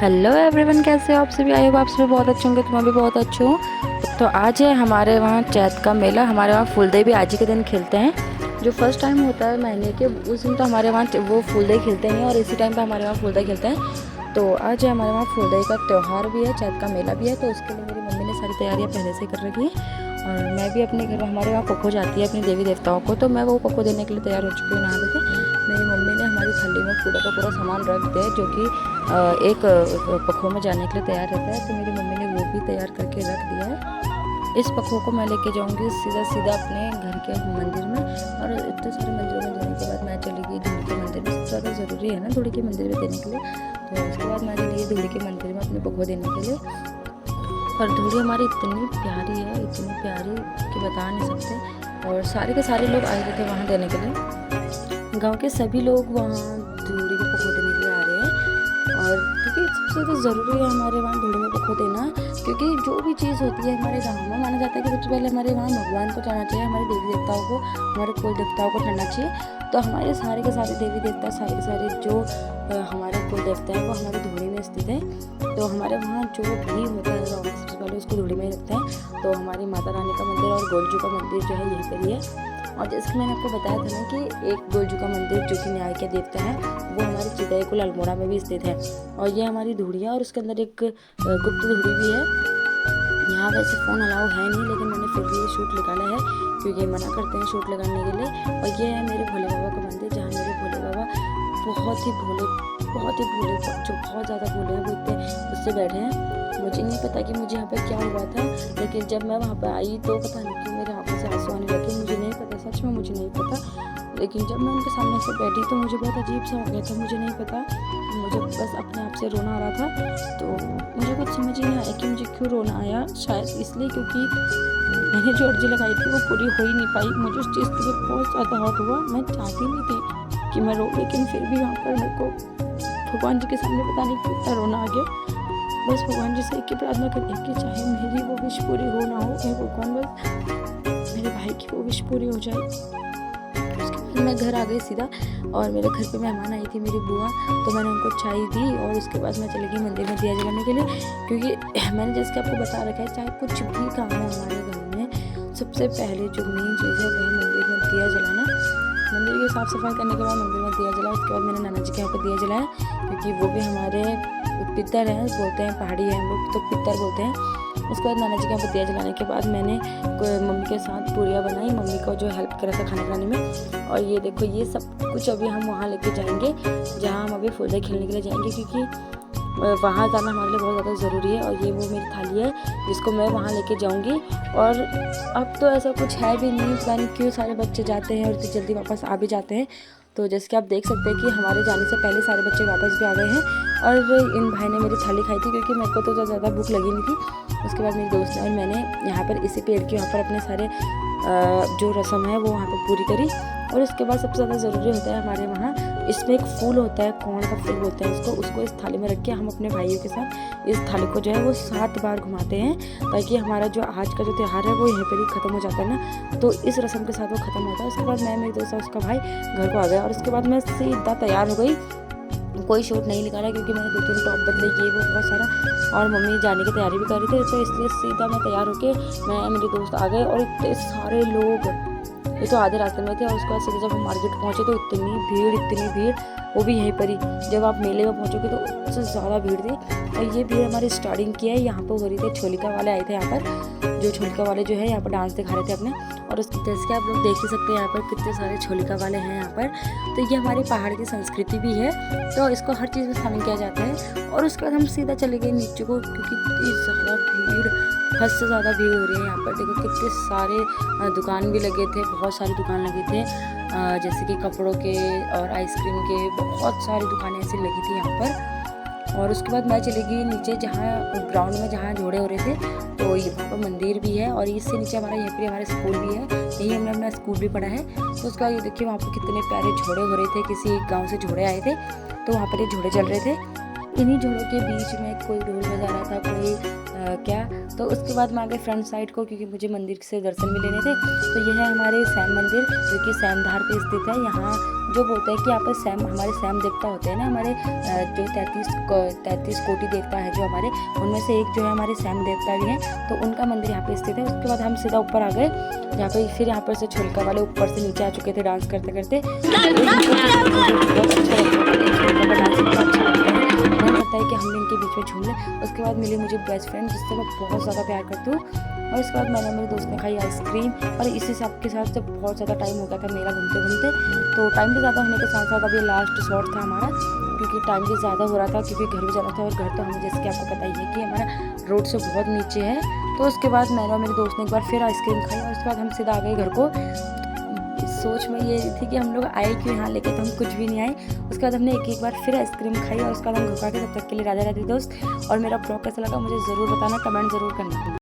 Hello everyone, कैसे हो आप सभी। आई होप आप सभी बहुत अच्छे होंगे, तुम्हें भी बहुत अच्छे हो। तो आज है हमारे वहाँ चैत का मेला। हमारे वहाँ फूलदेई भी आज ही के दिन खेलते हैं। जो फर्स्ट टाइम होता है महीने के उस दिन तो हमारे वहाँ वो फूलदेई खेलते हैं और इसी टाइम पे हमारे वहाँ फूलदेई खेलते हैं। तो आज है हमारे वहाँ फूलदेई का त्यौहार भी है, चैत का मेला भी है। तो उसके लिए मेरी मम्मी ने सारी तैयारियाँ पहले से कर रखी हैं और मैं भी अपने घर, हमारे वहाँ पक्को जाती है अपने देवी देवताओं को, तो मैं वो पक्को देने के लिए तैयार हो चुकी हूँ नहा के। मेरी मम्मी ने हमारी थाली में पूरा का पूरा सामान रख दिया है जो कि एक पखो में जाने के लिए तैयार रहता है। तो मेरी मम्मी ने वो भी तैयार करके रख दिया है। इस पखो को मैं लेके जाऊंगी सीधा सीधा अपने घर के मंदिर में। और इतने सारे मंदिरों में देने के बाद मैं चली गई धूड़ी के मंदिर में। सबसे ज़्यादा ज़रूरी है ना धूड़ी के मंदिर में देने के लिए। तो उसके बाद मैं चली गई धूड़ी के मंदिर में अपने पखो देने के लिए। और धूड़ी हमारी इतनी प्यारी है, इतनी प्यारी कि बता नहीं सकते। और सारे के सारे लोग आए थे वहाँ देने के लिए। गांव के सभी लोग वहाँ धूड़ी में पखो देने के लिए आ रहे हैं। और क्योंकि सबसे ज़्यादा ज़रूरी है हमारे वहाँ धूड़ी में पखो देना, क्योंकि जो भी चीज़ होती है हमारे गाँव में माना जाता है कि सबसे पहले हमारे वहाँ भगवान को चढ़ना चाहिए, हमारे देवी देवताओं को, हमारे कुल देवताओं को चढ़ना चाहिए। तो हमारे सारे के सारे देवी देवता, सारे के सारे जो हमारे कुल देवता हैं वो हमारी धूड़ी में स्थित है। तो हमारे वहाँ जो भी होता है गाँव में सबसे पहले उसको धूड़ी में ही रखते हैं। तो हमारी माता रानी का मंदिर और गोलजू का मंदिर जो है यहीं पर ही है। और जैसे कि मैंने आपको बताया था ना कि एक गोलजू का मंदिर जो कि न्याय के देवता है वो हमारे चितईकुल अल्मोड़ा में भी स्थित है। और ये हमारी धूड़ी है और उसके अंदर एक गुप्त धूड़ी भी है। यहाँ वैसे फ़ोन अलाउ है नहीं, लेकिन मैंने फिर भी ये शूट निकाला है क्योंकि मना करते हैं शूट लगाने के लिए। और ये है मेरे भोले बाबा का मंदिर, जहाँ मेरे भोले बाबा बहुत ही भोले, जो बहुत ज़्यादा भोले हैं वो इतने उससे बैठे हैं। मुझे नहीं पता कि मुझे यहाँ पे क्या हुआ था, लेकिन जब मैं वहाँ पे आई तो पता नहीं क्यों मेरे आँखों से आंसू आने लगे। मुझे नहीं पता, सच में मुझे नहीं पता। लेकिन जब मैं उनके सामने से बैठी तो मुझे बहुत अजीब सा हो गया था। मुझे नहीं पता, मुझे बस अपने आप से रोना आ रहा था। तो मुझे कुछ समझ ही नहीं आया कि मुझे क्यों रोना आया। शायद इसलिए क्योंकि मैंने जो अर्जी लगाई थी वो पूरी हो ही नहीं पाई। मुझे उस चीज़ के लिए बहुत ज़्यादा हर्ट हुआ। मैं चाहती नहीं थी कि मैं रो, लेकिन फिर भी वहाँ पर मेरे को भगवान जी के सामने पता नहीं कितना रोना आ गया। बस भगवान जी से एक ही प्रार्थना करती है कि चाहे मेरी वो विश पूरी हो ना हो, हे भगवान बस मेरे भाई की वो विश पूरी हो जाए। उसके बाद मैं घर आ गई सीधा, और मेरे घर पे मेहमान आई थी मेरी बुआ, तो मैंने उनको चाय दी और उसके बाद मैं चली गई मंदिर में दिया जलाने के लिए। क्योंकि मैंने जैसे कि आपको बता रखा है, चाहे कुछ भी काम हो हमारे घर में, सबसे पहले जो मेन चीज़ है वह है मंदिर में दिया जलाना। मंदिर की साफ़ सफाई करने के बाद मंदिर में दिया जला। उसके बाद मैंने नाना जी के यहाँ पर दिया जलाया, क्योंकि वो भी हमारे पितर हैं, बोलते हैं पहाड़ी हैं हम लोग तो पितर बोलते हैं। उसके बाद नाना जी के यहाँ पर दिया जलाने के बाद मैंने मम्मी के साथ पूरियाँ बनाई, मम्मी को जो हेल्प करा था खाना बनाने में। और ये देखो, ये सब कुछ अभी हम वहाँ लेके जाएंगे जहाँ हम अभी फुलदेई खेलने के लिए जाएंगे, क्योंकि वहाँ जाना हमारे लिए बहुत ज़्यादा ज़रूरी है। और ये वो मेरी थाली है जिसको मैं वहाँ लेके जाऊँगी। और अब तो ऐसा कुछ है भी नहीं, पता नहीं क्यों सारे बच्चे जाते हैं और इतनी जल्दी वापस आ भी जाते हैं। तो जैसे कि आप देख सकते हैं कि हमारे जाने से पहले सारे बच्चे वापस भी आ गए हैं। और इन भाई ने मेरी थाली खाई थी, क्योंकि मेरे को तो ज़्यादा भूख लगी नहीं थी। उसके बाद मेरी दोस्त ने और मैंने यहाँ पर इसी पेड़ के यहाँ पर अपने सारे जो रस्म है वो वहाँ पर पूरी करी। और उसके बाद सबसे ज़्यादा ज़रूरी होता है हमारे वहाँ, इसमें एक फूल होता है, कौन का फूल बोलते हैं उसको इस थाली में रख के हम अपने भाइयों के साथ इस थाली को जो है वो 7 बार घुमाते हैं, ताकि हमारा जो आज का जो त्यौहार है वो यहीं पर ही ख़त्म हो जाता है ना। तो इस रस्म के साथ वो ख़त्म होता है। उसके बाद मैं, मेरी दोस्त और उसका भाई घर को आ गया। और उसके बाद मैं सीधा तैयार हो गई। कोई शूट नहीं निकाला क्योंकि मैंने 2-3 टॉप बदले, ये वो बहुत सारा, और मम्मी जाने की तैयारी भी कर रही थी। तो इसलिए सीधा मैं तैयार होके, मैं मेरे दोस्त आ गए और इतने सारे लोग, ये तो आधे रास्ते में थे। और उसके बाद सीधे जब हम मार्केट पहुँचे तो इतनी भीड़, वो भी यहीं पर ही। जब आप मेले में पहुँचोगे तो उससे ज़्यादा भीड़ थी। और ये भीड़ हमारी स्टार्टिंग की है, यहाँ पर हो रही थी। छोलिका वाले आए थे यहाँ पर, जो छोलिका वाले जो है यहाँ पर डांस दिखा रहे थे अपने। और उसके जैसे कि आप लोग देख ही सकते हैं यहाँ पर कितने सारे छोलिका वाले हैं यहाँ पर। तो ये हमारी पहाड़ की संस्कृति भी है, तो इसको हर चीज़ में शामिल किया जाता है। और उसके बाद हम सीधा चले गए नीचे को, क्योंकि इतनी ज़्यादा भीड़, हद से ज़्यादा भीड़ हो रही है यहाँ पर। देखो कितने सारे दुकान भी लगे थे, बहुत सारी दुकान लगे थे, जैसे कि कपड़ों के और आइसक्रीम के, बहुत सारी दुकानें ऐसी लगी थी यहाँ पर। और उसके बाद मैं चली गई नीचे, जहाँ ग्राउंड में जहाँ झोड़े हो रहे थे, तो यहाँ पर मंदिर भी है। और इससे नीचे हमारा यहाँ पर हमारा स्कूल भी है, यही हमने अपना स्कूल भी पढ़ा है। तो उसका ये देखिए वहाँ पर कितने प्यारे झोड़े हो रहे थे, किसी गाँव से झोड़े आए थे, तो वहाँ पर ये झोड़े चल रहे थे। इन्हीं झोड़ों के बीच में कोई ढोल बजा रहा था, कोई क्या। तो उसके बाद मैं आ गई फ्रंट साइड को, क्योंकि मुझे मंदिर से दर्शन भी लेने थे। तो यह है हमारे सैम मंदिर, जो कि सैमधार पे स्थित है। यहाँ जो बोलते हैं कि यहाँ पर हमारे सैम देवता होते हैं ना, हमारे जो 33 कोटि देवता है जो हमारे, उनमें से एक जो है हमारे सैम देवता भी हैं। तो उनका मंदिर यहाँ पे स्थित है। उसके बाद हम सीधा ऊपर आ गए, जहाँ पे फिर यहाँ पर से छोलका वाले ऊपर से नीचे आ चुके थे डांस करते करते। मन करता है कि हम इनके बीच में झूम लें। उसके बाद मिली मुझे बेस्ट फ्रेंड, जिससे मैं बहुत ज़्यादा प्यार करती हूँ। और इसके बाद मैंने मेरे दोस्त ने खाई आइसक्रीम, और इसी सब के साथ से बहुत ज़्यादा टाइम हो गया था मेरा घूमते घूमते। तो टाइम भी ज़्यादा होने के साथ साथ अभी लास्ट शॉट था हमारा, क्योंकि टाइम भी ज़्यादा हो रहा था, क्योंकि घर भी जाना था। और घर तो हमें जैसे कि आपको पता ही है कि हमारा रोड से बहुत नीचे है। तो उसके बाद मैंने और मेरे दोस्त ने एक बार फिर आइसक्रीम खाई, और उसके बाद हम सीधा आ गए घर को। सोच में ये थी कि हम लोग आए क्यों यहाँ, लेके तो हम कुछ भी नहीं आए। उसके बाद हमने एक बार फिर आइसक्रीम खाई, और उसके बाद हम घर के। तब तक के लिए राधे राधे दोस्त। और मेरा ब्लॉग कैसा लगा मुझे ज़रूर बताना, कमेंट ज़रूर करना।